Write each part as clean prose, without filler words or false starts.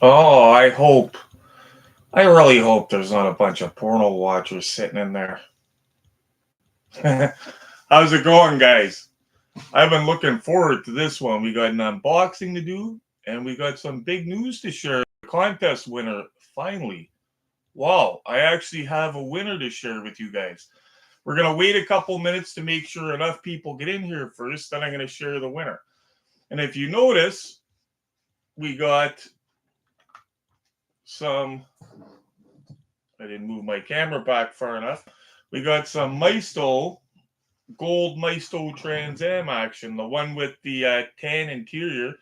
Oh, I really hope there's not a bunch of porno watchers sitting in there. How's it going, guys? I've been looking forward to this one. We got an unboxing to do, and we got some big news to share. The contest winner, finally. Wow, I actually have a winner to share with you guys. We're going to wait a couple minutes to make sure enough people get in here first, then I'm going to share the winner. And if you notice, we got some. I didn't move my camera back far enough. We got some Maisto, gold Maisto Trans Am action, the one with the tan interior.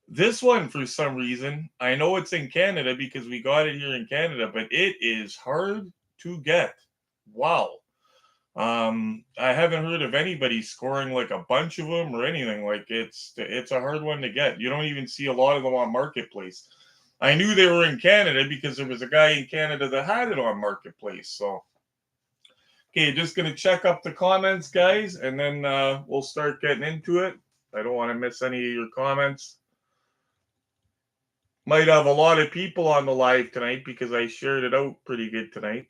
This one, for some reason, I know it's in Canada because we got it here in Canada, but it is hard to get. Wow. I haven't heard of anybody scoring like a bunch of them or anything. Like it's a hard one to get. You don't even see a lot of them on Marketplace. I knew they were in Canada because there was a guy in Canada that had it on Marketplace. So, okay, just gonna check up the comments, guys, and then we'll start getting into it. I don't want to miss any of your comments. Might have a lot of people on the live tonight because I shared it out pretty good tonight.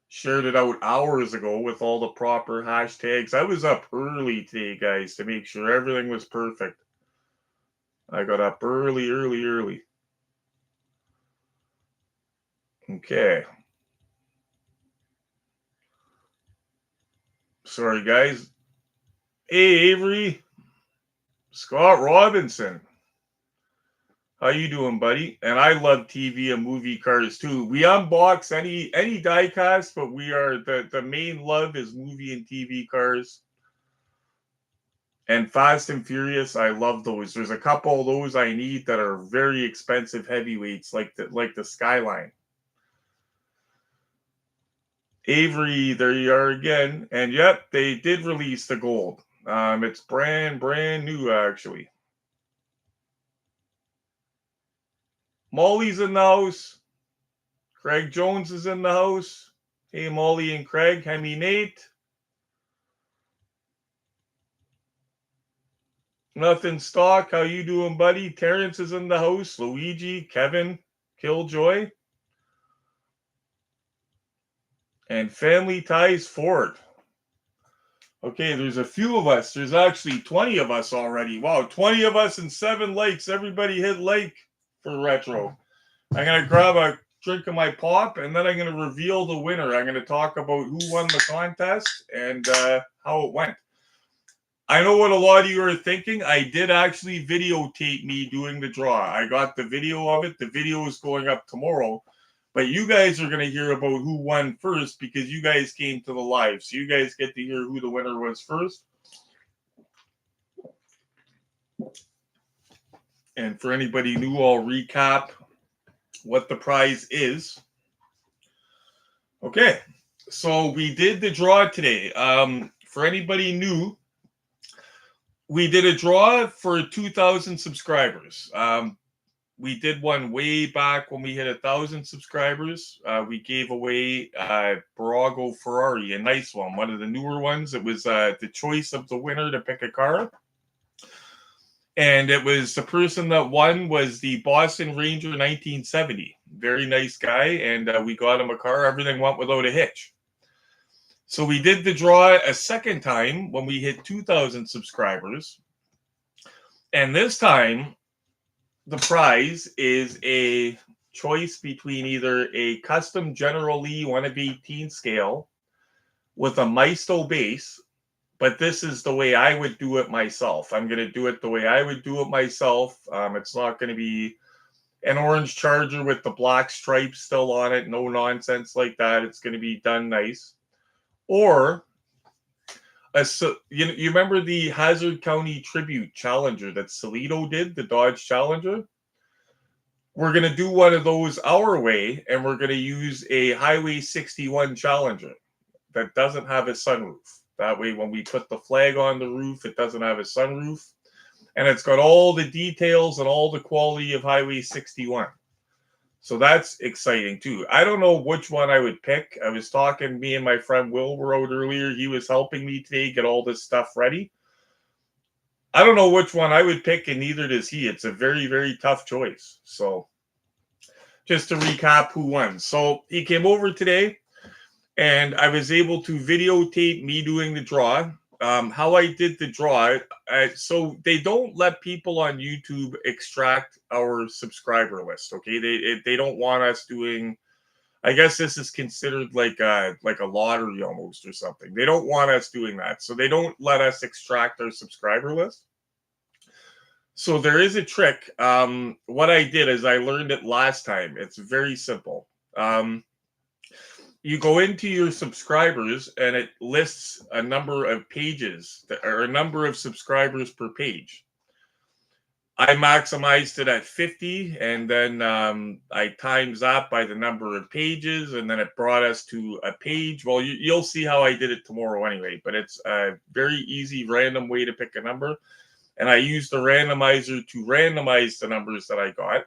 Shared it out hours ago with all the proper hashtags. I was up early today, guys, to make sure everything was perfect. I got up early. Okay. Sorry, guys. Hey, Avery. Scott Robinson. How you doing, buddy? And I love TV and movie cars too. We unbox any diecast, but we are the main love is movie and TV cars. And Fast and Furious, I love those. There's a couple of those I need that are very expensive heavyweights, like the Skyline. Avery, there you are again. And yep, they did release the gold. It's brand new actually. Molly's in the house. Craig Jones is in the house. Hey, Molly and Craig. Hemi Nate. Nothing stock. How you doing, buddy? Terrence is in the house. Luigi, Kevin, Killjoy. And Family Ties Ford. Okay, there's a few of us. There's actually 20 of us already. Wow, 20 of us and 7 likes. Everybody hit like for Retro. I'm going to grab a drink of my pop, and then I'm going to reveal the winner. I'm going to talk about who won the contest and how it went. I know what a lot of you are thinking. I did actually videotape me doing the draw. I got the video of it. The video is going up tomorrow. But you guys are going to hear about who won first because you guys came to the live. So you guys get to hear who the winner was first. And for anybody new, I'll recap what the prize is. Okay, so we did the draw today. For anybody new, we did a draw for 2,000 subscribers. We did one way back when we hit 1,000 subscribers. We gave away Barago Ferrari, a nice one of the newer ones. It was the choice of the winner to pick a car. And it was the person that won was the Boston Ranger 1970. Very nice guy, and we got him a car. Everything went without a hitch. So we did the draw a second time when we hit 2,000 subscribers. And this time, the prize is a choice between either a custom General Lee 1/18 scale with a Maisto base, but this is the way I would do it myself. I'm going to do it the way I would do it myself. It's not going to be an orange Charger with the black stripes still on it. No nonsense like that. It's going to be done nice. Or you remember the Hazzard County Trinute Challenger that Salito did, the Dodge Challenger? We're going to do one of those our way, and we're going to use a Highway 61 Challenger that doesn't have a sunroof. That way, when we put the flag on the roof, it doesn't have a sunroof. And it's got all the details and all the quality of Highway 61. So that's exciting, too. I don't know which one I would pick. I was talking, me and my friend Will were out earlier. He was helping me today get all this stuff ready. I don't know which one I would pick, and neither does he. It's a very, very tough choice. So just to recap who won. So he came over today, and I was able to videotape me doing the draw. How I did the draw, so they don't let people on YouTube extract our subscriber list. Okay, they don't want us doing. I guess this is considered like a lottery almost or something. They don't want us doing that, so they don't let us extract our subscriber list. So there is a trick. What I did is I learned it last time. It's very simple. You go into your subscribers and it lists a number of pages or a number of subscribers per page. I maximized it at 50, and then I times that by the number of pages, and then it brought us to a page. Well, you'll see how I did it tomorrow anyway, but it's a very easy random way to pick a number. And I used the randomizer to randomize the numbers that I got.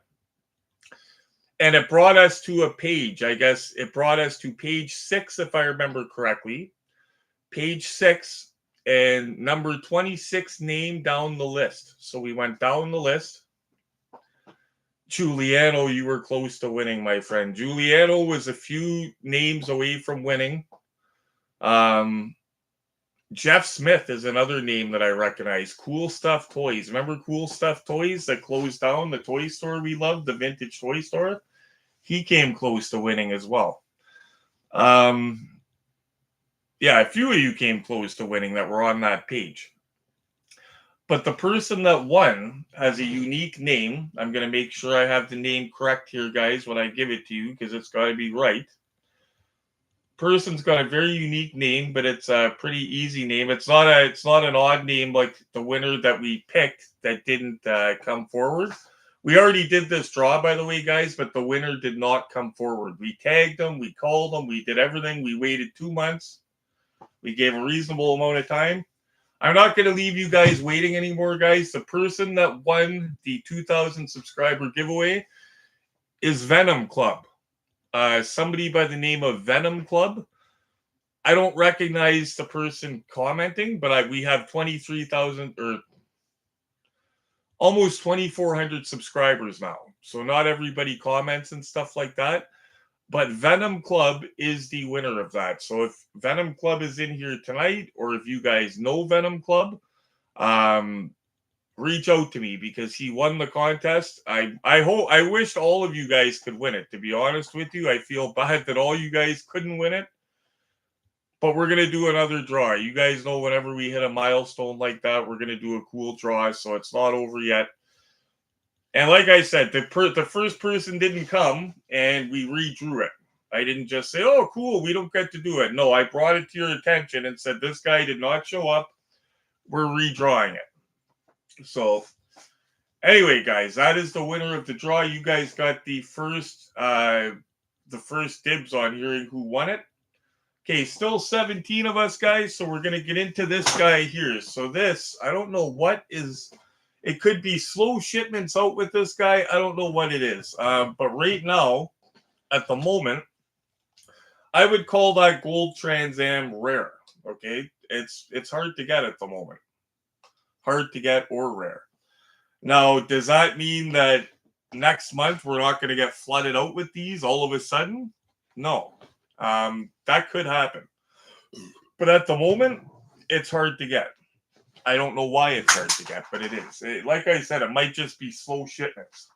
And it brought us to a page. I guess it brought us to page 6, if I remember correctly. Page 6, and number 26 name down the list. So we went down the list. Giuliano, you were close to winning, my friend. Giuliano was a few names away from winning. Jeff Smith is another name that I recognize. Cool Stuff Toys. Remember Cool Stuff Toys that closed down? The toy store we loved, the vintage toy store? He came close to winning as well. Yeah, a few of you came close to winning that were on that page. But the person that won has a unique name. I'm going to make sure I have the name correct here, guys, when I give it to you, because it's got to be right. Person's got a very unique name, but it's a pretty easy name. It's not an odd name like the winner that we picked that didn't come forward. We already did this draw, by the way, guys, but the winner did not come forward. We tagged them, we called them, we did everything. We waited 2 months. We gave a reasonable amount of time. I'm not going to leave you guys waiting anymore, guys. The person that won the 2,000 subscriber giveaway is Venom Club. Somebody by the name of Venom Club. I don't recognize the person commenting, but we have 23,000 or almost 2,400 subscribers now. So not everybody comments and stuff like that. But Venom Club is the winner of that. So if Venom Club is in here tonight, or if you guys know Venom Club, reach out to me because he won the contest. I wished all of you guys could win it. To be honest with you, I feel bad that all you guys couldn't win it. But we're going to do another draw. You guys know whenever we hit a milestone like that, we're going to do a cool draw. So it's not over yet. And like I said, the first person didn't come, and we redrew it. I didn't just say, oh, cool, we don't get to do it. No, I brought it to your attention and said, this guy did not show up. We're redrawing it. So anyway, guys, that is the winner of the draw. You guys got the first dibs on hearing who won it. Okay, still 17 of us, guys, so we're going to get into this guy here. So this, I don't know what is... It could be slow shipments out with this guy. I don't know what it is. But right now, at the moment, I would call that gold Trans Am rare. Okay? It's hard to get at the moment. Hard to get or rare. Now, does that mean that next month we're not going to get flooded out with these all of a sudden? No. That could happen. But at the moment, it's hard to get. I don't know why it's hard to get, but it is. Like I said, it might just be slow shipments.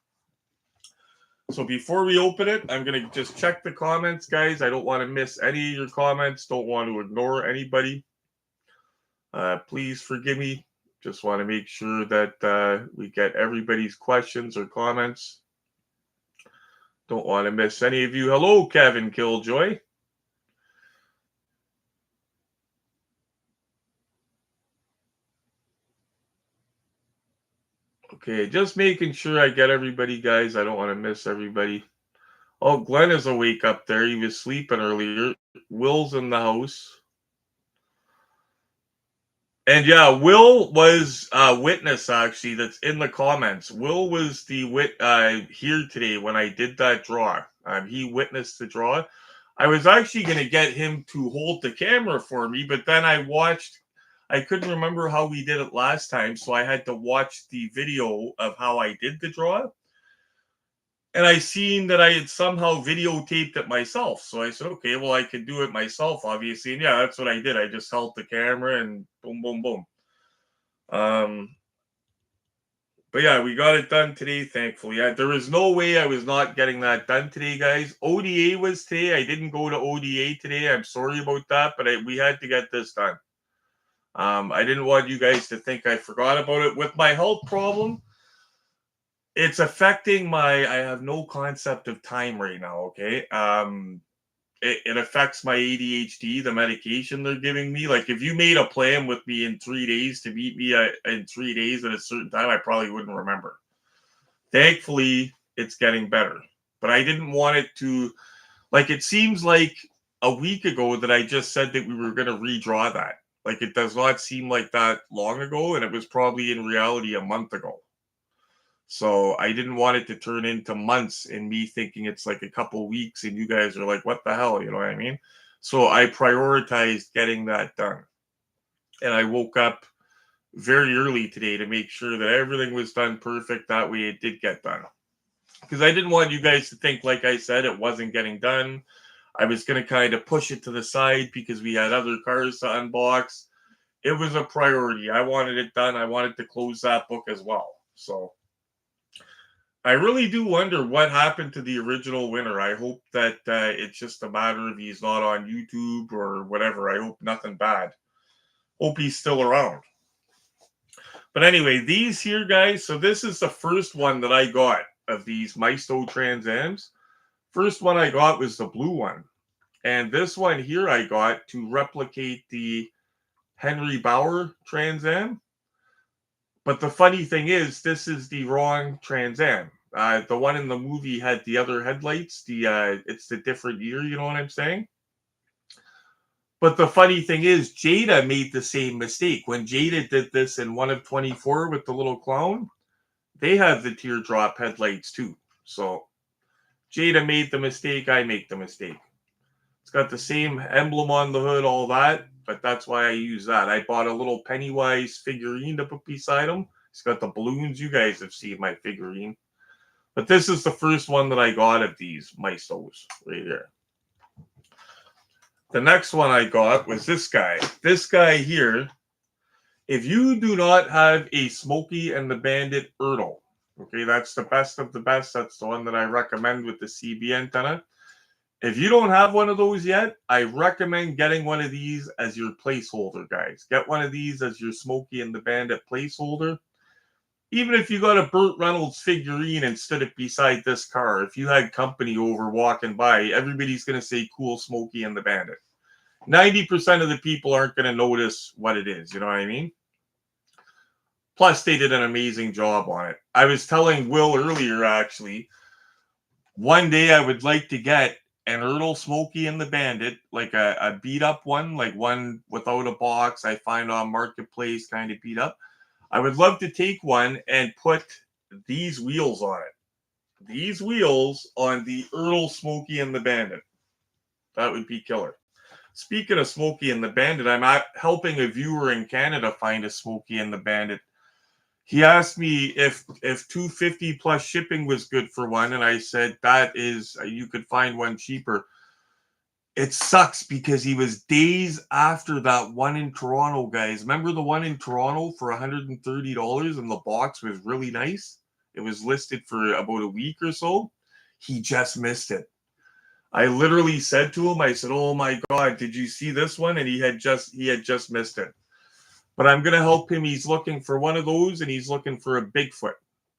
So before we open it, I'm going to just check the comments, guys. I don't want to miss any of your comments. Don't want to ignore anybody. Please forgive me. Just want to make sure that we get everybody's questions or comments. Don't want to miss any of you. Hello, Kevin Killjoy. Okay, just making sure I get everybody, guys. I don't want to miss everybody. Oh, Glenn is awake up there. He was sleeping earlier. Will's in the house. And yeah, Will was a witness, actually, that's in the comments. Will was the here today when I did that draw. He witnessed the draw. I was actually going to get him to hold the camera for me, but then I I couldn't remember how we did it last time, so I had to watch the video of how I did the draw. And I seen that I had somehow videotaped it myself. So I said, okay, well, I could do it myself, obviously. And yeah, that's what I did. I just held the camera and boom, boom, boom. But yeah, we got it done today, thankfully. There was no way I was not getting that done today, guys. ODA was today. I didn't go to ODA today. I'm sorry about that, but we had to get this done. I didn't want you guys to think I forgot about it. With my health problem, it's affecting I have no concept of time right now, okay? It affects my ADHD, the medication they're giving me. Like, if you made a plan with me in 3 days to meet me in 3 days at a certain time, I probably wouldn't remember. Thankfully, it's getting better. But I didn't want it to, like, it seems like a week ago that I just said that we were going to redraw that. Like, it does not seem like that long ago, and it was probably in reality a month ago. So I didn't want it to turn into months and me thinking it's like a couple weeks and you guys are like, what the hell? You know what I mean? So I prioritized getting that done. And I woke up very early today to make sure that everything was done perfect. That way it did get done. Because I didn't want you guys to think, like I said, it wasn't getting done. I was going to kind of push it to the side because we had other cars to unbox. It was a priority. I wanted it done. I wanted to close that book as well. So I really do wonder what happened to the original winner. I hope that it's just a matter of he's not on YouTube or whatever. I hope nothing bad. Hope he's still around. But anyway, these here, guys. So this is the first one that I got of these Maisto Trans Ams. First one I got was the blue one. And this one here I got to replicate the Henry Bauer Trans Am. But the funny thing is, this is the wrong Trans Am. The one in the movie had the other headlights. It's the different year, you know what I'm saying? But the funny thing is, Jada made the same mistake. When Jada did this in one of 24 with the little clown, they have the teardrop headlights too. So Jada made the mistake, I make the mistake. It's got the same emblem on the hood, all that, but that's why I use that. I bought a little Pennywise figurine to put beside him. It's got the balloons. You guys have seen my figurine. But this is the first one that I got of these Maistos right here. The next one I got was this guy. This guy here, if you do not have a Smokey and the Bandit Ertl, okay, that's the best of the best. That's the one that I recommend with the CB antenna. If you don't have one of those yet, I recommend getting one of these as your placeholder, guys. Get one of these as your Smokey and the Bandit placeholder. Even if you got a Burt Reynolds figurine and stood it beside this car, if you had company over walking by, everybody's going to say cool Smokey and the Bandit. 90% of the people aren't going to notice what it is. You know what I mean? Plus, they did an amazing job on it. I was telling Will earlier, actually, one day I would like to get an Ertl Smokey and the Bandit, like a beat up one, like one without a box I find on Marketplace, kind of beat up. I would love to take one and put these wheels on it. These wheels on the Ertl Smokey and the Bandit. That would be killer. Speaking of Smokey and the Bandit, I'm helping a viewer in Canada find a Smokey and the Bandit. He asked me if $250 plus shipping was good for one, and I said that is, you could find one cheaper. It sucks because he was days after that one in Toronto, guys. Remember the one in Toronto for $130 and the box was really nice? It was listed for about a week or so. He just missed it. I literally said to him, I said, "Oh my God, did you see this one?" And he had just missed it. But I'm going to help him. He's looking for one of those and he's looking for a Bigfoot,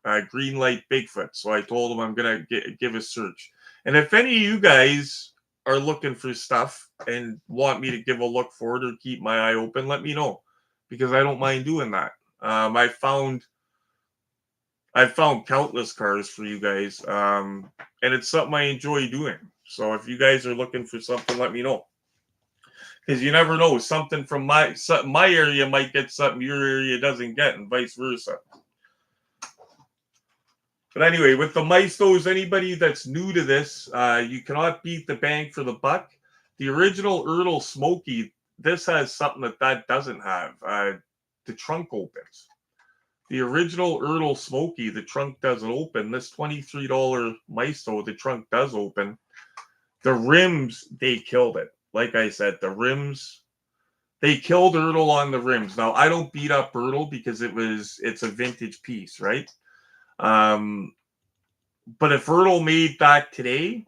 a green light Bigfoot. So I told him I'm going to give a search. And if any of you guys are looking for stuff and want me to give a look for it or keep my eye open, let me know, because I don't mind doing that. I found countless cars for you guys, and it's something I enjoy doing. So if you guys are looking for something, let me know, because you never know, something from my area might get something your area doesn't get, and vice versa. But anyway, with the Maistos, anybody that's new to this, you cannot beat the bang for the buck. The original Ertl Smokey, this has something that doesn't have. The trunk opens. The original Ertl Smoky, the trunk doesn't open. This $23 Maisto, the trunk does open. The rims, they killed it. Like I said, the rims, they killed Ertl on the rims. Now, I don't beat up Ertl because it's a vintage piece, right? But if Ertl made that today,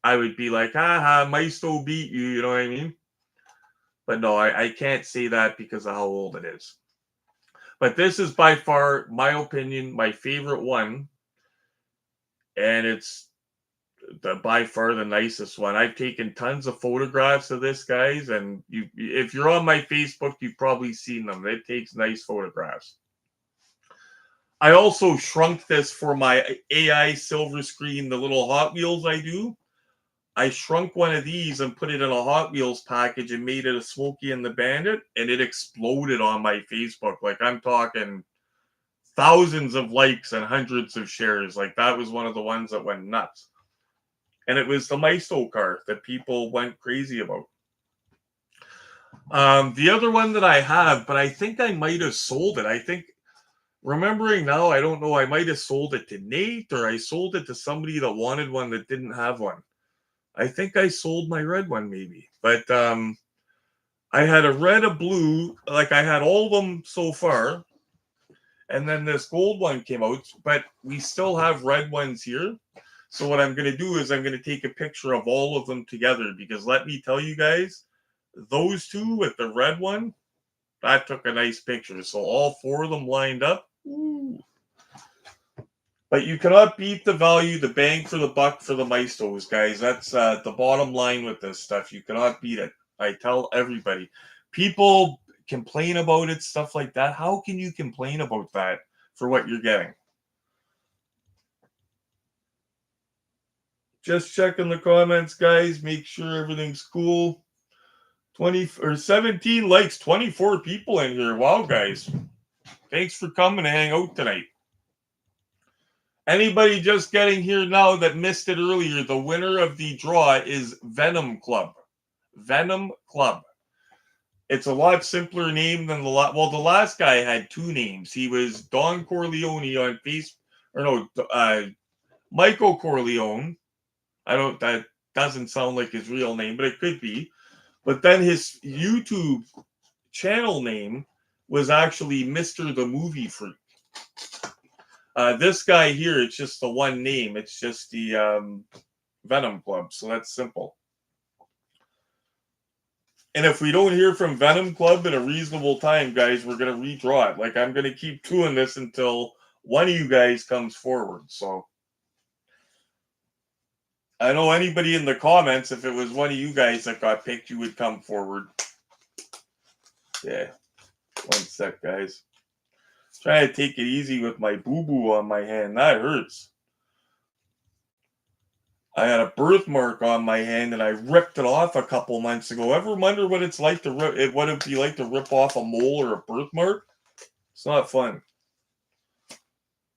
I would be like, Maisto beat you, you know what I mean? But no, I can't say that because of how old it is. But this is by far, my opinion, my favorite one. And it's by far the nicest one. I've taken tons of photographs of this, guys. And if you're on my Facebook, you've probably seen them. It takes nice photographs. I also shrunk this for my AI silver screen, the little Hot Wheels I do. I shrunk one of these and put it in a Hot Wheels package and made it a Smokey and the Bandit, and it exploded on my Facebook. Like, I'm talking thousands of likes and hundreds of shares. Like, that was one of the ones that went nuts. And it was the Maisto car that people went crazy about. The other one that I have, but I think I might have sold it. I think, remembering now, I don't know, I might have sold it to Nate, or I sold it to somebody that wanted one that didn't have one. I think I sold my red one, maybe. But I had a red, a blue, like I had all of them so far. And then this gold one came out, but we still have red ones here. So what I'm going to do is I'm going to take a picture of all of them together, because let me tell you guys, those two with the red one, that took a nice picture. So all four of them lined up. Ooh. But you cannot beat the value, the bang for the buck for the Maistos, guys. That's the bottom line with this stuff. You cannot beat it. I tell everybody. People complain about it, stuff like that. How can you complain about that for what you're getting? Just checking the comments, guys. Make sure everything's cool. 20 or 17 likes, 24 people in here. Wow, guys. Thanks for coming to hang out tonight. Anybody just getting here now that missed it earlier, the winner of the draw is Venom Club. Venom Club. It's a lot simpler name than the last guy had two names. He was Don Corleone on Michael Corleone. That doesn't sound like his real name, but it could be. But then his YouTube channel name was actually Mr. the Movie Freak. This guy here, it's just the one name. It's just the Venom Club. So that's simple. And if we don't hear from Venom Club in a reasonable time, guys, we're going to redraw it. Like, I'm going to keep doing this until one of you guys comes forward. So I know anybody in the comments, if it was one of you guys that got picked, you would come forward. Yeah. One sec, guys. Trying to take it easy with my boo-boo on my hand. That hurts. I had a birthmark on my hand and I ripped it off a couple months ago. Ever wonder what it's like to what it'd be like to rip off a mole or a birthmark? It's not fun.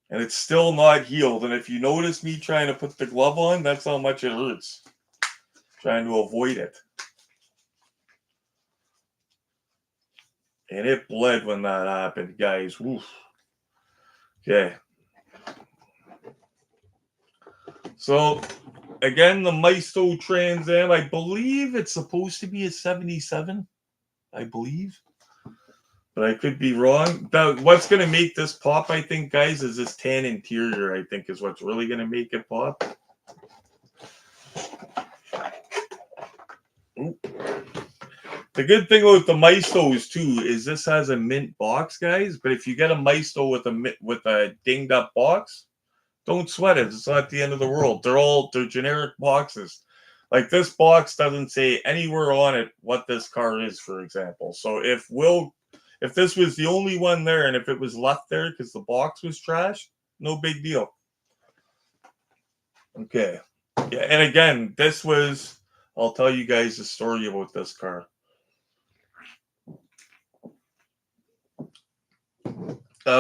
And it's still not healed. And if you notice me trying to put the glove on, that's how much it hurts. Trying to avoid it. And it bled when that happened, guys. Oof. Okay. So, again, the Maisto Trans Am, I believe it's supposed to be a 77. I believe. But I could be wrong. What's going to make this pop, I think, guys, is this tan interior, I think, is what's really going to make it pop. Ooh. The good thing about the Maistos, too, is this has a mint box, guys. But if you get a Maisto with a dinged up box, don't sweat it. It's not the end of the world. They're generic boxes. Like, this box doesn't say anywhere on it what this car is, for example. So if this was the only one there, and if it was left there because the box was trash, no big deal. Okay. Yeah, and again, I'll tell you guys a story about this car.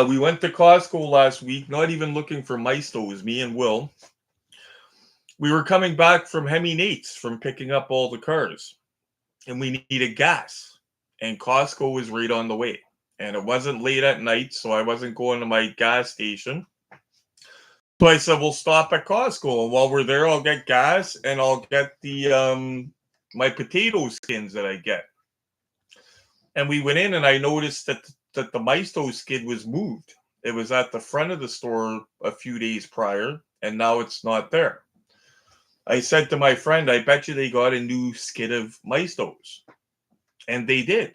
We went to Costco last week, not even looking for Maistos, me and Will. We were coming back from Hemi Nate's from picking up all the cars. and we needed gas. And Costco was right on the way. And it wasn't late at night, so I wasn't going to my gas station. So I said, we'll stop at Costco. And while we're there, I'll get gas and I'll get the my potato skins that I get. And we went in and I noticed that the Maisto skid was moved. It was at the front of the store a few days prior, and now it's not there. I said to my friend, I bet you they got a new skid of Maistos. And they did.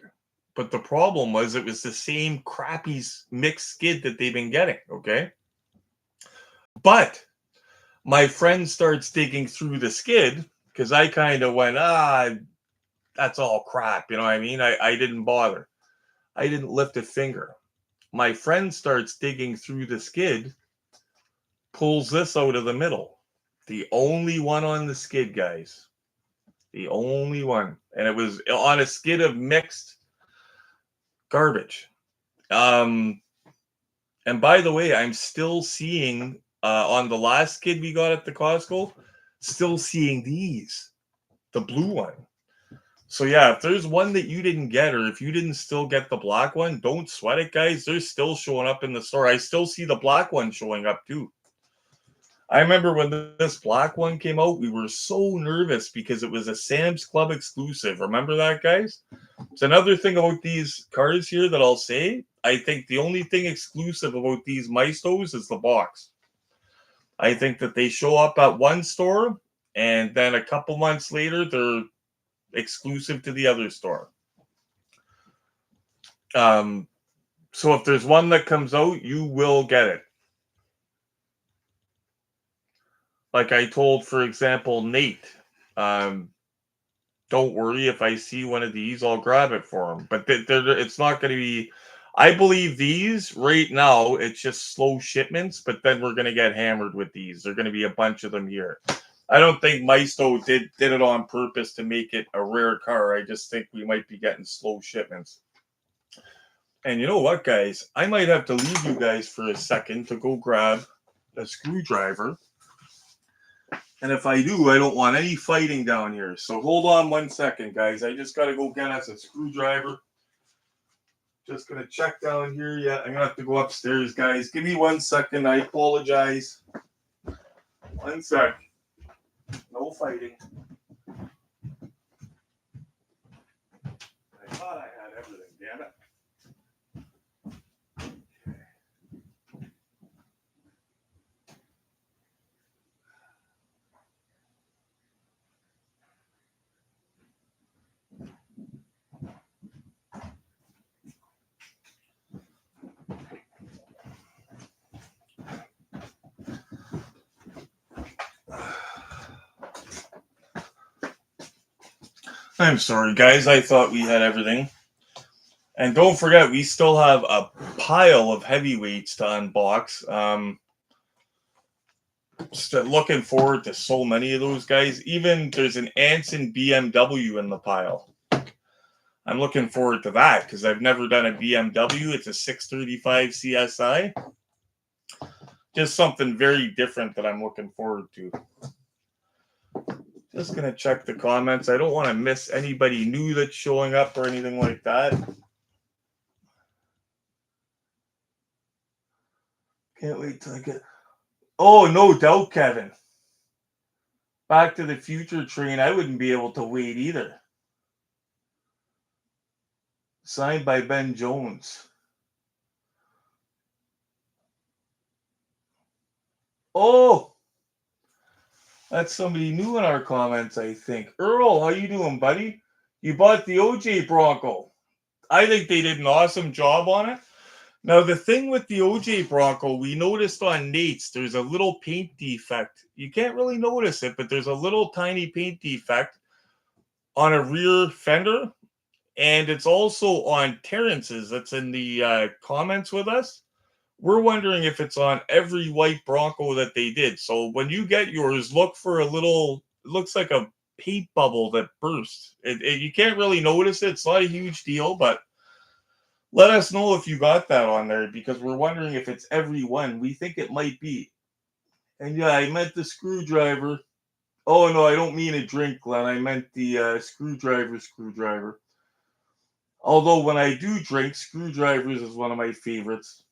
But the problem was it was the same crappy mixed skid that they've been getting, okay? But my friend starts digging through the skid because I kind of went, that's all crap. You know what I mean? I didn't bother. I didn't lift a finger. My friend starts digging through the skid, pulls this out of the middle. The only one on the skid, guys. The only one. And it was on a skid of mixed garbage. And by the way, I'm still seeing on the last skid we got at the Costco, still seeing these, the blue one. So yeah, if there's one that you didn't get, or if you didn't still get the black one, don't sweat it, guys. They're still showing up in the store. I still see the black one showing up too. I remember when this black one came out, we were so nervous because it was a Sam's Club exclusive. Remember that, guys? It's another thing about these cars here that I'll say. I think the only thing exclusive about these Maistos is the box. I think that they show up at one store, and then a couple months later, they're exclusive to the other store. So if there's one that comes out, you will get it. Like I told, for example, Nate, don't worry, if I see one of these, I'll grab it for him. But it's not going to be, I believe these right now, it's just slow shipments, but then we're going to get hammered with these. There are going to be a bunch of them here. I don't think Maisto did it on purpose to make it a rare car. I just think we might be getting slow shipments. And you know what, guys? I might have to leave you guys for a second to go grab a screwdriver. And if I do, I don't want any fighting down here. So hold on 1 second, guys. I just got to go get us a screwdriver. Just going to check down here. Yeah, I'm going to have to go upstairs, guys. Give me 1 second. I apologize. 1 sec. No fighting. I thought I had everything, damn it. I'm sorry, guys. I thought we had everything. And don't forget, we still have a pile of heavyweights to unbox. Looking forward to so many of those guys. Even there's an Anson BMW in the pile. I'm looking forward to that because I've never done a BMW. It's a 635 CSI. Just something very different that I'm looking forward to. Just going to check the comments. I don't want to miss anybody new that's showing up or anything like that. Can't wait till I get... Oh, no doubt, Kevin. Back to the Future train, I wouldn't be able to wait either. Signed by Ben Jones. Oh! That's somebody new in our comments, I think. Earl, how you doing, buddy? You bought the OJ Bronco. I think they did an awesome job on it. Now, the thing with the OJ Bronco, we noticed on Nate's, there's a little paint defect. You can't really notice it, but there's a little tiny paint defect on a rear fender. And it's also on Terrence's that's in the comments with us. We're wondering if it's on every white Bronco that they did. So when you get yours, look for a little, it looks like a paint bubble that burst. You can't really notice it. It's not a huge deal, but let us know if you got that on there because we're wondering if it's every one. We think it might be. And yeah, I meant the screwdriver. Oh no, I don't mean a drink, Glenn. I meant the screwdriver. Although when I do drink, screwdrivers is one of my favorites.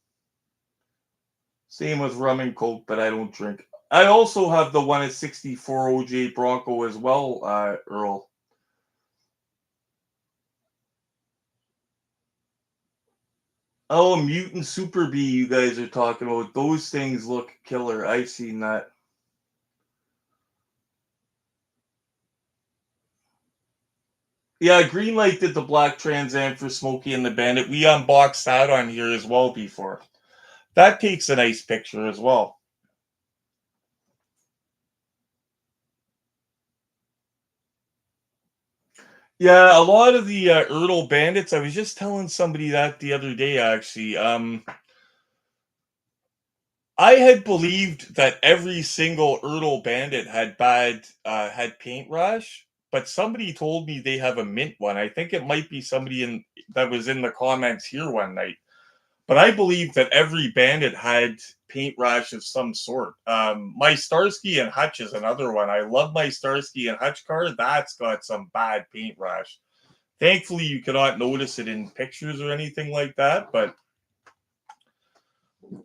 Same with rum and coke, but I don't drink. I also have the one at 64 OJ Bronco as well, Earl. Oh, Mutant Super Bee, you guys are talking about. Those things look killer. I've seen that. Yeah, Greenlight did the Black Trans Am for Smokey and the Bandit. We unboxed that on here as well before. That takes a nice picture as well. Yeah, a lot of the Ertl Bandits. I was just telling somebody that the other day, actually. I had believed that every single Ertl Bandit had had paint rash, but somebody told me they have a mint one. I think it might be somebody in that was in the comments here one night. But I believe that every bandit had paint rash of some sort. My Starsky and Hutch is another one. I love my Starsky and Hutch car. That's got some bad paint rash. Thankfully, you cannot notice it in pictures or anything like that. But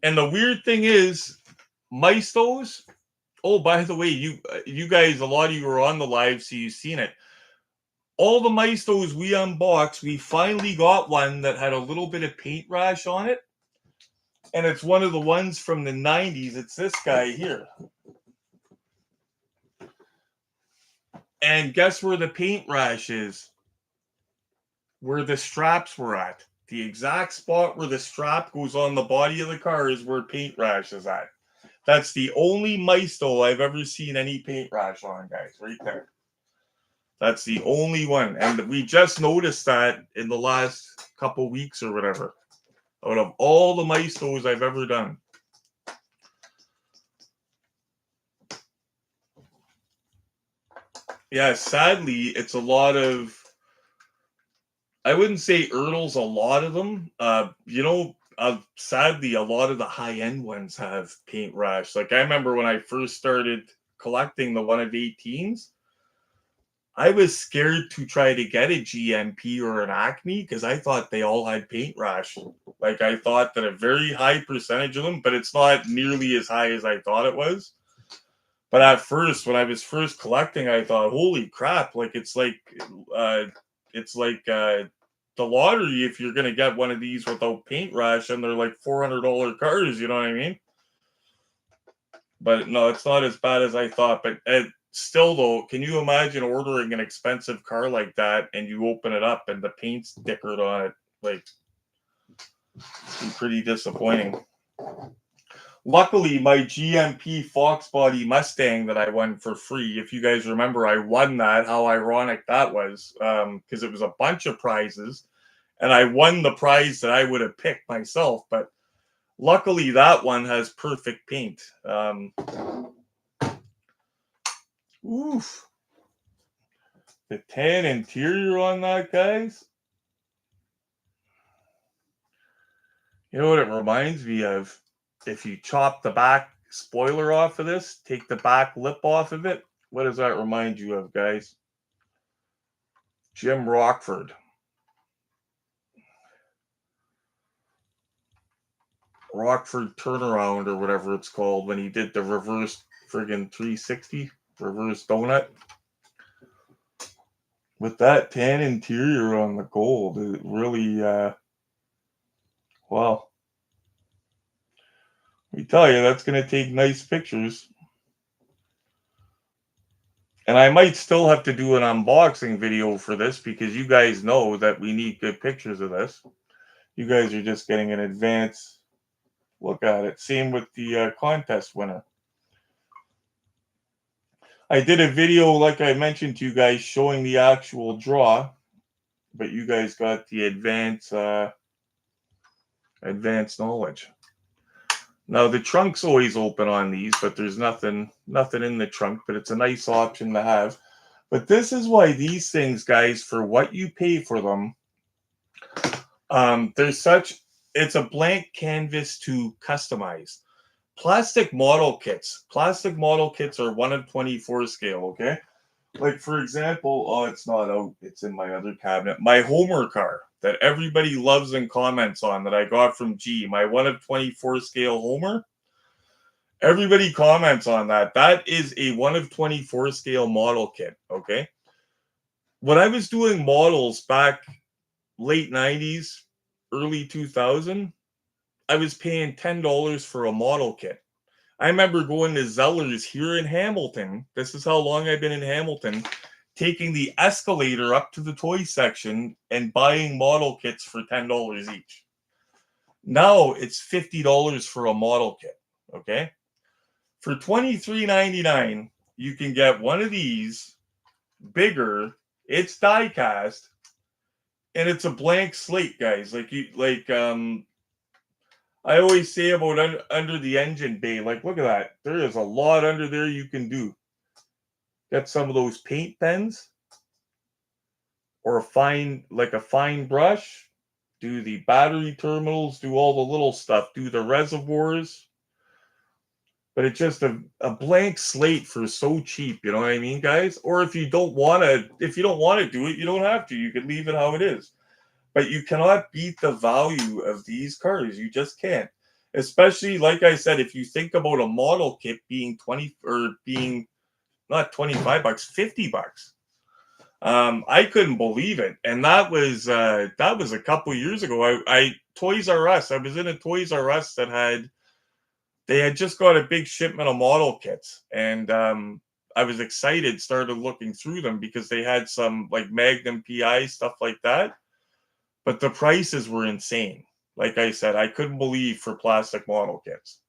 and the weird thing is, Maistos. Oh, by the way, you guys, a lot of you are on the live, so you've seen it. All the Maistos we unboxed, we finally got one that had a little bit of paint rash on it. And it's one of the ones from the 90s. It's this guy here. And guess where the paint rash is? Where the straps were at. The exact spot where the strap goes on the body of the car is where paint rash is at. That's the only Maisto I've ever seen any paint rash on, guys. Right there. That's the only one. And we just noticed that in the last couple weeks or whatever. Out of all the Maistos I've ever done. Yeah, sadly, it's a lot of. I wouldn't say Ertls, a lot of them. Sadly, a lot of the high end ones have paint rash. Like I remember when I first started collecting the 1 of 18s, I was scared to try to get a GMP or an Acme because I thought they all had paint rash. Like I thought that a very high percentage of them, but it's not nearly as high as I thought it was. But at first, when I was first collecting, I thought, "Holy crap!" Like it's like the lottery if you're gonna get one of these without paint rash, and they're like $400 cars. You know what I mean? But no, it's not as bad as I thought. But still, though, can you imagine ordering an expensive car like that and you open it up and the paint's stickered on it? Like, pretty disappointing. Luckily, my GMP Fox Body Mustang that I won for free, if you guys remember, I won that. How ironic that was, because it was a bunch of prizes, and I won the prize that I would have picked myself. But luckily, that one has perfect paint. Oof. The tan interior on that, guys. You know what it reminds me of? If you chop the back spoiler off of this, take the back lip off of it, what does that remind you of, guys? Jim Rockford. Rockford turnaround or whatever it's called when he did the reverse friggin' 360 reverse donut. With that tan interior on the gold, it really, well, we tell you, that's going to take nice pictures. And I might still have to do an unboxing video for this because you guys know that we need good pictures of this. You guys are just getting an advance look at it. Same with the contest winner. I did a video, like I mentioned to you guys, showing the actual draw, but you guys got the advanced knowledge. Now the trunk's always open on these, but there's nothing in the trunk, but it's a nice option to have. But this is why these things, guys, for what you pay for them, it's a blank canvas to customize. plastic model kits. Plastic model kits are 1 of 24 scale, okay? Like, for example, oh, it's not out. It's in my other cabinet. My Homer car that everybody loves and comments on that I got from G. My 1 of 24 scale Homer. Everybody comments on that. That is a 1 of 24 scale model kit, okay? When I was doing models back late 90s, early 2000, I was paying $10 for a model kit. I remember going to Zeller's here in Hamilton. This is how long I've been in Hamilton, taking the escalator up to the toy section and buying model kits for $10 each. Now it's $50 for a model kit, okay? For $23.99, you can get one of these, bigger, it's die cast, and it's a blank slate, guys. I always say about under the engine bay, like, look at that. There is a lot under there you can do. Got some of those paint pens or a fine brush. Do the battery terminals, do all the little stuff, do the reservoirs. But it's just a blank slate for so cheap, you know what I mean, guys? Or if you don't want to do it, you don't have to. You could leave it how it is. But you cannot beat the value of these cars. You just can't. Especially, like I said, if you think about a model kit being not $25, $50. I couldn't believe it. And that was a couple years ago. Toys R Us. I was in a Toys R Us that they had just got a big shipment of model kits, and I was excited, started looking through them because they had some like Magnum PI stuff like that, but the prices were insane. Like I said, I couldn't believe for plastic model kits.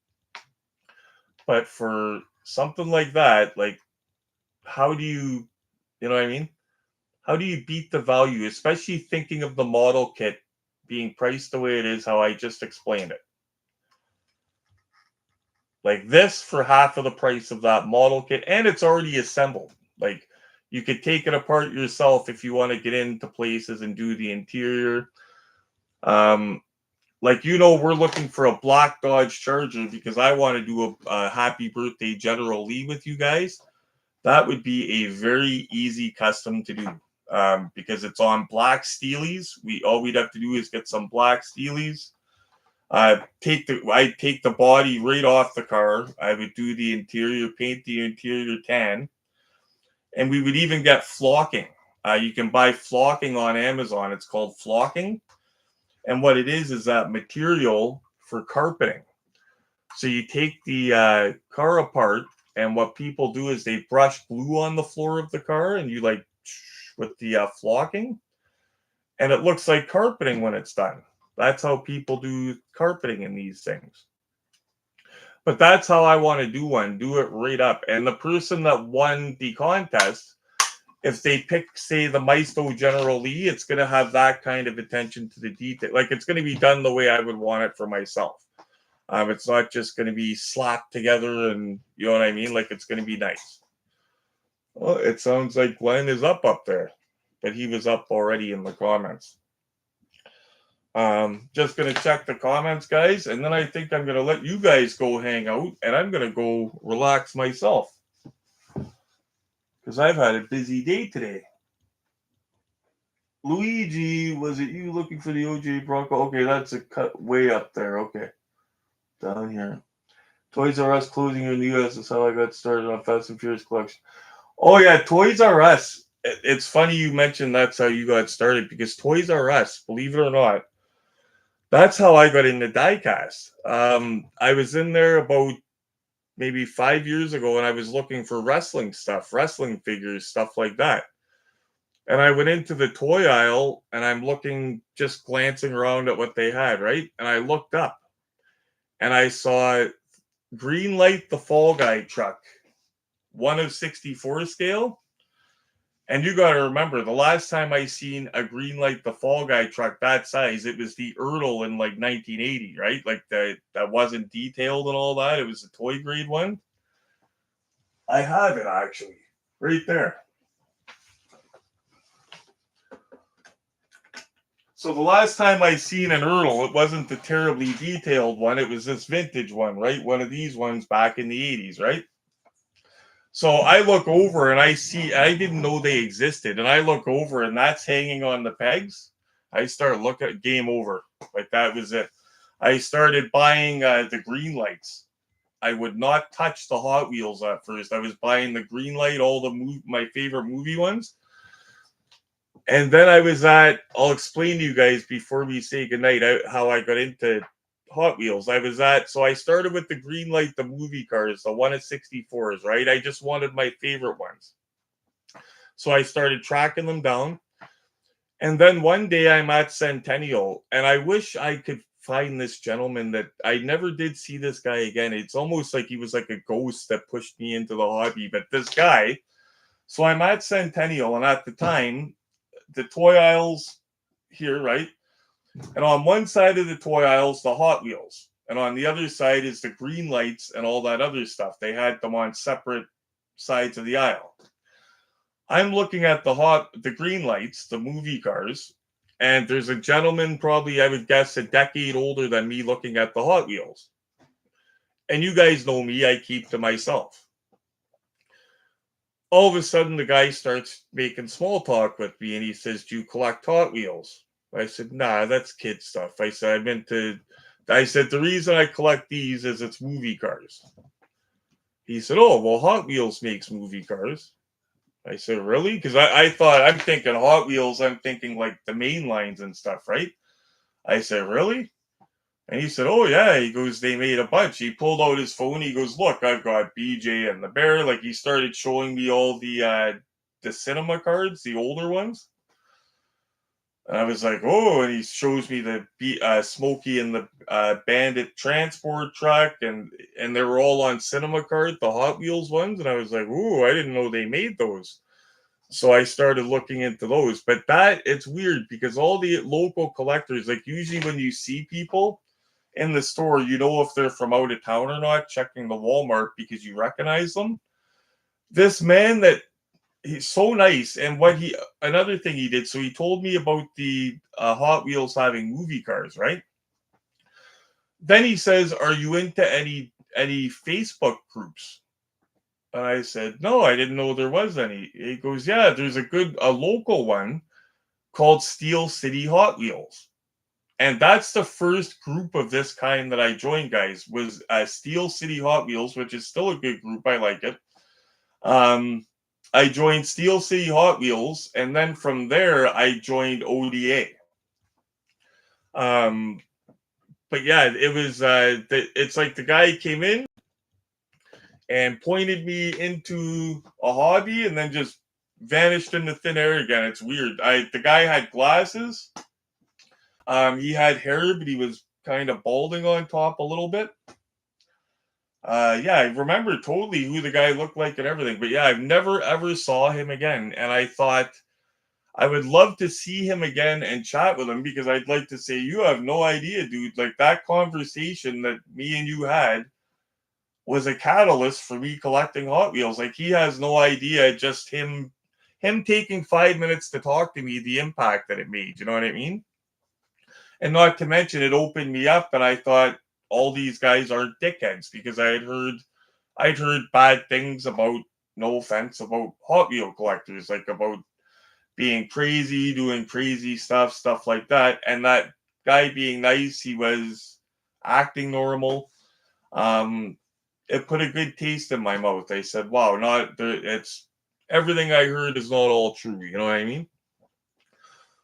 But for something like that, like, how do you know what I mean? How do you beat the value, especially thinking of the model kit being priced the way it is, how I just explained it? Like this for half of the price of that model kit, and it's already assembled. Like, you could take it apart yourself if you want to get into places and do the interior. Like, we're looking for a black Dodge Charger because I want to do a happy birthday General Lee with you guys. That would be a very easy custom to do because it's on black steelies. All we'd have to do is get some black steelies. I'd take the body right off the car. I would do the interior, paint the interior tan, and we would even get flocking. You can buy flocking on Amazon. It's called flocking, and what it is that material for carpeting. So you take the car apart, and what people do is they brush glue on the floor of the car, and you like with the flocking, and it looks like carpeting when it's done. That's how people do carpeting in these things. But that's how I want to do one. Do it right up. And the person that won the contest, if they pick, say, the Maisto General Lee, it's going to have that kind of attention to the detail. Like, it's going to be done the way I would want it for myself. It's not just going to be slapped together and, you know what I mean? Like, it's going to be nice. Well, it sounds like Glenn is up there. But he was up already in the comments. Just gonna check the comments, guys, and then I think I'm gonna let you guys go hang out, and I'm gonna go relax myself because I've had a busy day today. Luigi, was it you looking for the OJ Bronco? Okay, that's a cut way up there. Okay, down here. Toys R Us closing in the US is how I got started on Fast and Furious collection. Oh yeah, Toys R Us. It's funny you mentioned that's how you got started because Toys R Us, believe it or not, that's how I got into Diecast. I was in there about maybe 5 years ago, and I was looking for wrestling stuff, wrestling figures, stuff like that. And I went into the toy aisle, and I'm looking, just glancing around at what they had, right? And I looked up, and I saw Greenlight the Fall Guy truck, 1 of 64 scale. And you got to remember, the last time I seen a Greenlight the Fall Guy truck that size, it was the Ertl in like 1980, right? Like that wasn't detailed and all that. It was a toy grade one. I have it actually, right there. So the last time I seen an Earl, it wasn't the terribly detailed one. It was this vintage one, right? One of these ones back in the 80s, right? So I look over and I see, I didn't know they existed. And I look over and that's hanging on the pegs. I start looking at game over. Like that was it. I started buying the green lights. I would not touch the Hot Wheels at first. I was buying the green light, all the my favorite movie ones. And then I was at, I'll explain to you guys before we say goodnight how I got into Hot Wheels. So I started with the green light, the movie cars, the 1 of 64s, right? I just wanted my favorite ones. So I started tracking them down. And then one day I'm at Centennial, and I wish I could find this gentleman that I never did see this guy again. It's almost like he was like a ghost that pushed me into the hobby. But this guy, so I'm at Centennial, and at the time, the toy aisles here, right? And on one side of the toy aisles, the Hot Wheels. And on the other side is the green lights and all that other stuff. They had them on separate sides of the aisle. I'm looking at the green lights, the movie cars, and there's a gentleman, probably I would guess a decade older than me, looking at the Hot Wheels. And you guys know me, I keep to myself. All of a sudden, the guy starts making small talk with me, and he says, "Do you collect Hot Wheels?" I said, "Nah, that's kid stuff." I said, "The reason I collect these is it's movie cars." He said, "Oh, well, Hot Wheels makes movie cars." I said, "Really?" Because I thought, I'm thinking Hot Wheels, I'm thinking like the main lines and stuff, right? I said, "Really?" And he said, "Oh, yeah." He goes, "They made a bunch." He pulled out his phone. He goes, "Look, I've got BJ and the Bear." Like, he started showing me all the cinema cards, the older ones. And I was like, "Oh," and he shows me the Smokey and the Bandit transport truck, and they were all on cinema card, the Hot Wheels ones. And I was like, "Ooh, I didn't know they made those." So I started looking into those. But it's weird because all the local collectors, like usually when you see people in the store, you know if they're from out of town or not, checking the Walmart because you recognize them. This man that he's so nice, and another thing he did, so he told me about the Hot Wheels having movie cars, right? Then he says, "Are you into any Facebook groups?" And I said, "No, I didn't know there was any." He goes, "Yeah, there's a local one called Steel City Hot Wheels." And that's the first group of this kind that I joined, guys, was Steel City Hot Wheels, which is still a good group. I like it. I joined Steel City Hot Wheels, and then from there, I joined ODA. Um, but yeah, it was, it's like the guy came in and pointed me into a hobby and then just vanished into thin air again. It's weird. The guy had glasses. He had hair, but he was kind of balding on top a little bit. Yeah, I remember totally who the guy looked like and everything. But yeah, I've never ever saw him again. And I thought I would love to see him again and chat with him because I'd like to say, you have no idea, dude. Like that conversation that me and you had was a catalyst for me collecting Hot Wheels. Like he has no idea, just him taking 5 minutes to talk to me, the impact that it made. You know what I mean? And not to mention, it opened me up, and I thought all these guys are dickheads because I'd heard bad things about, no offense, about Hot Wheel collectors, like about being crazy, doing crazy stuff like that. And that guy being nice, he was acting normal. It put a good taste in my mouth. I said, "Wow, it's everything I heard is not all true." You know what I mean?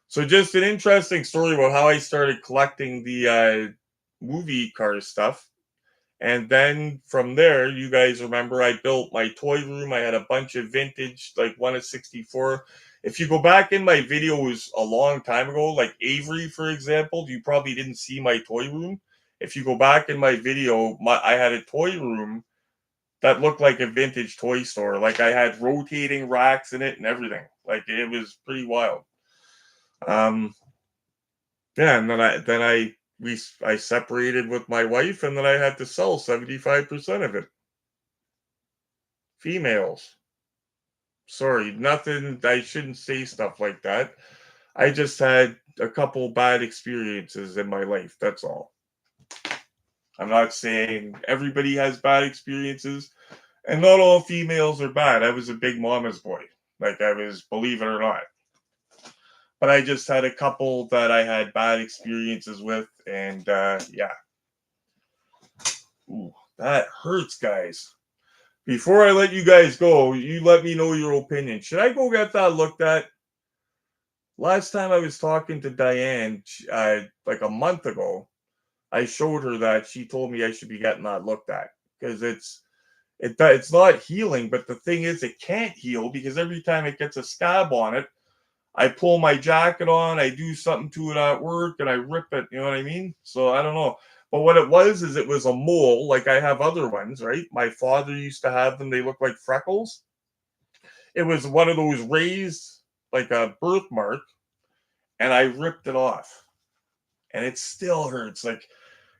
So just an interesting story about how I started collecting the movie car stuff. And then from there, you guys remember I built my toy room. I had a bunch of vintage, like 1 of 64. If you go back in my videos a long time ago, like Avery, for example, you probably didn't see my toy room. If you go back in my video, I had a toy room that looked like a vintage toy store. Like I had rotating racks in it and everything. Like it was pretty wild. Um, yeah, and I separated with my wife, and then I had to sell 75% of it. Females. Sorry, nothing. I shouldn't say stuff like that. I just had a couple bad experiences in my life. That's all. I'm not saying everybody has bad experiences, and not all females are bad. I was a big mama's boy. Like I was, believe it or not. But I just had a couple that I had bad experiences with, and yeah. Ooh, that hurts, guys. Before I let you guys go, you let me know your opinion. Should I go get that looked at? Last time I was talking to Diane, like a month ago, I showed her that. She told me I should be getting that looked at because it's not healing. But the thing is, it can't heal because every time it gets a scab on it, I pull my jacket on, I do something to it at work, and I rip it. You know what I mean? So I don't know. But what it was is it was a mole, like I have other ones, right? My father used to have them. They look like freckles. It was one of those raised, like a birthmark, and I ripped it off. And it still hurts. Like,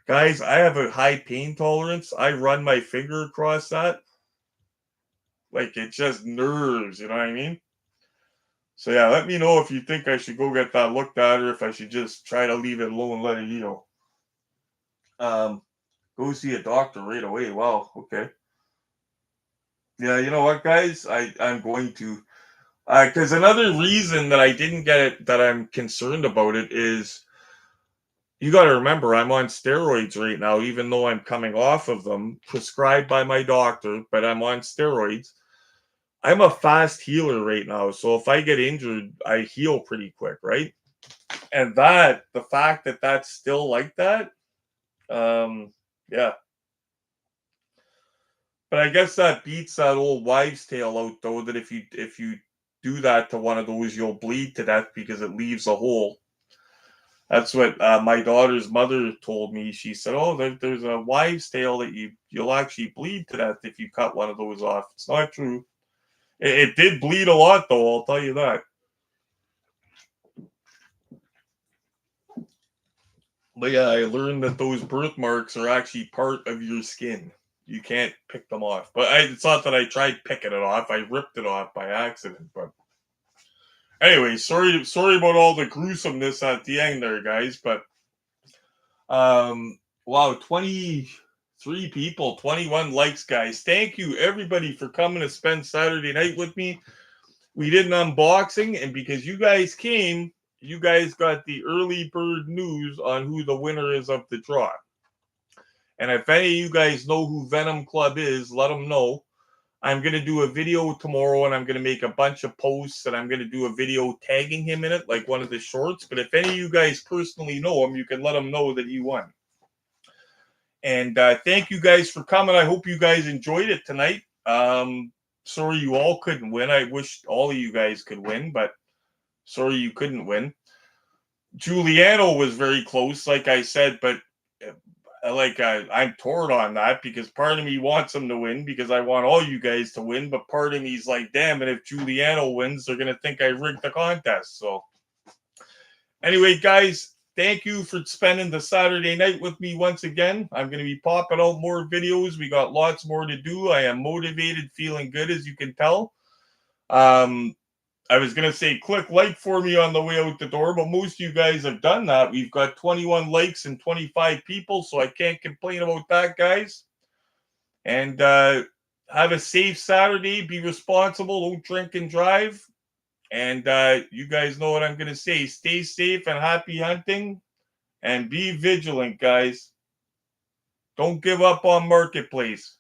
guys, I have a high pain tolerance. I run my finger across that. Like, it just nerves, you know what I mean? So yeah, let me know if you think I should go get that looked at or if I should just try to leave it alone and let it heal. Go see a doctor right away. Wow, okay. Yeah, you know what, guys? I'm going to because another reason that I didn't get it that I'm concerned about it is you got to remember I'm on steroids right now, even though I'm coming off of them, prescribed by my doctor, but I'm on steroids. I'm a fast healer right now, so if I get injured, I heal pretty quick, right? And the fact that that's still like that, yeah. But I guess that beats that old wives' tale out, though. That if you do that to one of those, you'll bleed to death because it leaves a hole. That's what my daughter's mother told me. She said, "Oh, there's a wives' tale that you'll actually bleed to death if you cut one of those off." It's not true. It did bleed a lot, though. I'll tell you that. But yeah, I learned that those birthmarks are actually part of your skin. You can't pick them off. But it's not that I tried picking it off. I ripped it off by accident. But anyway, sorry about all the gruesomeness at the end there, guys. But wow, 23 people, 21 likes, guys. Thank you everybody for coming to spend Saturday night with me. We did an unboxing, and because you guys came, you guys got the early bird news on who the winner is of the draw. And if any of you guys know who Venom Club is, let them know. I'm going to do a video tomorrow, and I'm going to make a bunch of posts, and I'm going to do a video tagging him in it, like one of the shorts. But if any of you guys personally know him, you can let him know that he won. And thank you guys for coming. I hope you guys enjoyed it tonight. Sorry you all couldn't win. I wish all of you guys could win, but sorry you couldn't win. Giuliano was very close, like I said, but I'm torn on that because part of me wants him to win because I want all you guys to win, but part of me's like, damn it, if Giuliano wins, they're gonna think I rigged the contest. So anyway, guys, thank you for spending the Saturday night with me once again. I'm gonna be popping out more videos. We got lots more to do. I am motivated, feeling good, as you can tell. I was going to say click like for me on the way out the door, but most of you guys have done that. We've got 21 likes and 25 people, so I can't complain about that, guys. And have a safe Saturday. Be responsible. Don't drink and drive. And you guys know what I'm going to say. Stay safe and happy hunting. And be vigilant, guys. Don't give up on Marketplace.